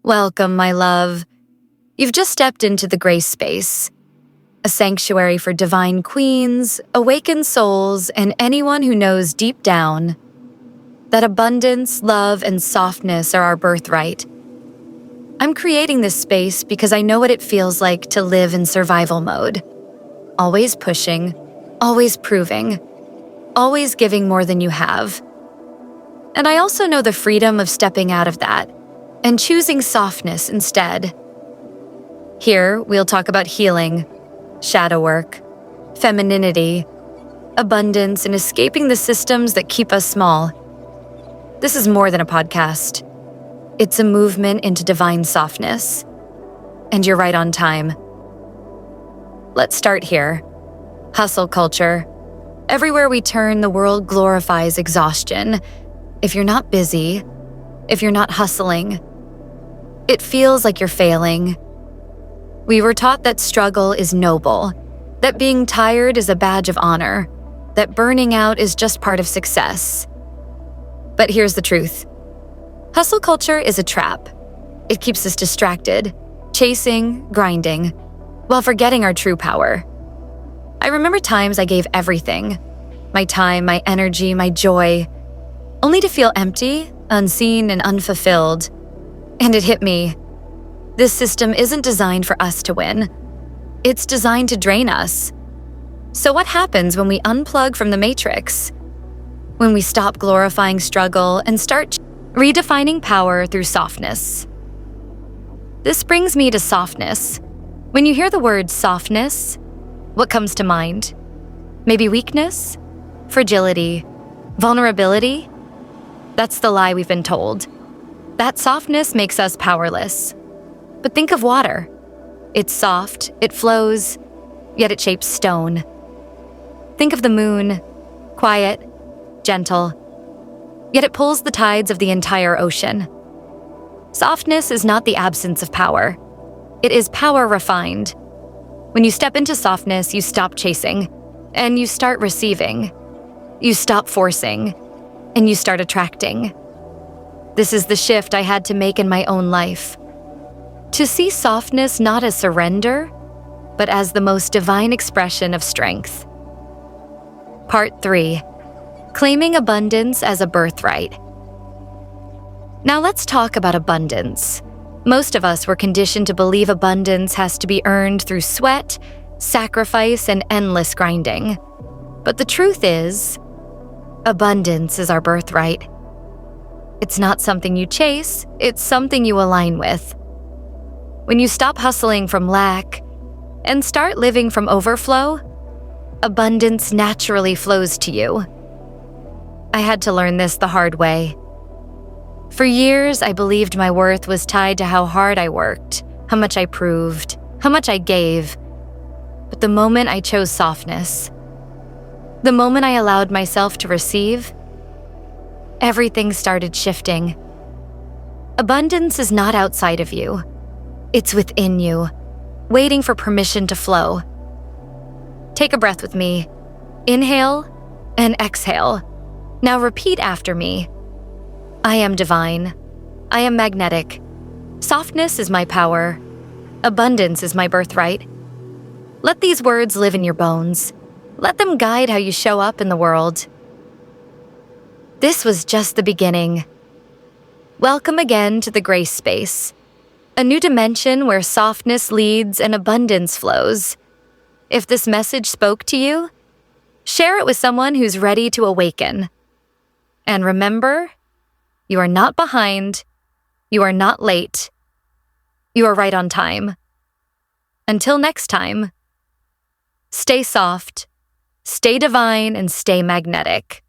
Welcome, my love. You've just stepped into the grace space, a sanctuary for divine queens, awakened souls, and anyone who knows deep down that abundance, love, and softness are our birthright. I'm creating this space because I know what it feels like to live in survival mode. Always pushing, always proving, always giving more than you have. And I also know the freedom of stepping out of that and choosing softness instead. Here, we'll talk about healing, shadow work, femininity, abundance, and escaping the systems that keep us small. This is more than a podcast. It's a movement into divine softness. And you're right on time. Let's start here. Hustle culture. Everywhere we turn, the world glorifies exhaustion. If you're not busy, if you're not hustling, it feels like you're failing. We were taught that struggle is noble, that being tired is a badge of honor, that burning out is just part of success. But here's the truth. Hustle culture is a trap. It keeps us distracted, chasing, grinding, while forgetting our true power. I remember times I gave everything, my time, my energy, my joy, only to feel empty, unseen, and unfulfilled. And it hit me. This system isn't designed for us to win. It's designed to drain us. So what happens when we unplug from the matrix? When we stop glorifying struggle and start redefining power through softness? This brings me to softness. When you hear the word softness, what comes to mind? Maybe weakness? Fragility? Vulnerability? That's the lie we've been told. That softness makes us powerless. But think of water. It's soft, it flows, yet it shapes stone. Think of the moon, quiet, gentle, yet it pulls the tides of the entire ocean. Softness is not the absence of power. It is power refined. When you step into softness, you stop chasing, and you start receiving. You stop forcing, and you start attracting. This is the shift I had to make in my own life. To see softness not as surrender, but as the most divine expression of strength. Part 3. Claiming abundance as a birthright. Now let's talk about abundance. Most of us were conditioned to believe abundance has to be earned through sweat, sacrifice, and endless grinding. But the truth is, abundance is our birthright. It's not something you chase, it's something you align with. When you stop hustling from lack and start living from overflow, abundance naturally flows to you. I had to learn this the hard way. For years, I believed my worth was tied to how hard I worked, how much I proved, how much I gave. But the moment I chose softness, the moment I allowed myself to receive, everything started shifting. Abundance is not outside of you. It's within you, waiting for permission to flow. Take a breath with me. Inhale and exhale. Now repeat after me. I am divine. I am magnetic. Softness is my power. Abundance is my birthright. Let these words live in your bones. Let them guide how you show up in the world. This was just the beginning. Welcome again to the grace space, a new dimension where softness leads and abundance flows. If this message spoke to you, share it with someone who's ready to awaken. And remember, you are not behind, you are not late, you are right on time. Until next time, stay soft, stay divine, and stay magnetic.